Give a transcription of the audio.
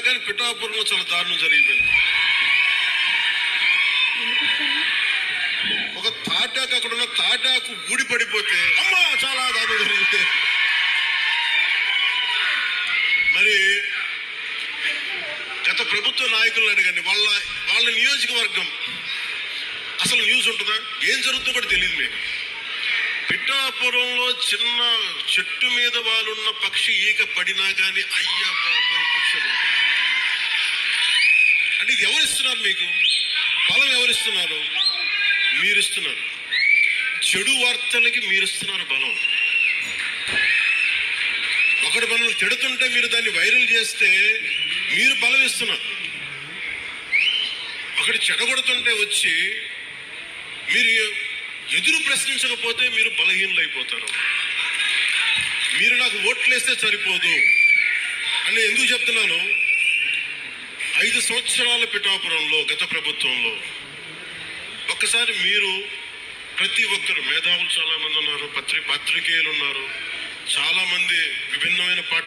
కానీ పిఠాపురంలో చాలా దారుణం జరిగిపోయింది. ఒక తాటాకు, అక్కడ ఉన్న తాటాకు ఊడి పడిపోతే అమ్మా చాలా దారుణం జరిగితే, మరి గత ప్రభుత్వ నాయకులను అడగండి, వాళ్ళ నియోజకవర్గం అసలు న్యూస్ ఉంటుందా, ఏం జరుగుతుందో కూడా తెలియదు మీకు. పిఠాపురంలో చిన్న చెట్టు మీద వాళ్ళున్న పక్షి ఈక పడినా కానీ అయ్యా బాబాయ్ పక్షులు అంటే ఇది ఎవరిస్తున్నారు మీకు బలం? ఎవరిస్తున్నారు? మీరిస్తున్నారు. చెడు వార్తలకి మీరిస్తున్నారు బలం. ఒకటి మనల్ని తిడుతుంటే మీరు దాన్ని వైరల్ చేస్తే మీరు బలం ఇస్తున్నారు. ఒకటి చెడగొడుతుంటే వచ్చి మీరు ఎదురు ప్రశ్నించకపోతే మీరు బలహీనలు అయిపోతారు. మీరు నాకు ఓట్లేస్తే సరిపోదు అని ఎందుకు చెప్తున్నాను? 5 సంవత్సరాల పిఠాపురంలో గత ప్రభుత్వంలో ఒక్కసారి మీరు ప్రతి ఒక్కరు మేధావులు చాలా మంది ఉన్నారు, పత్రికేయులు ఉన్నారు, చాలా మంది విభిన్నమైన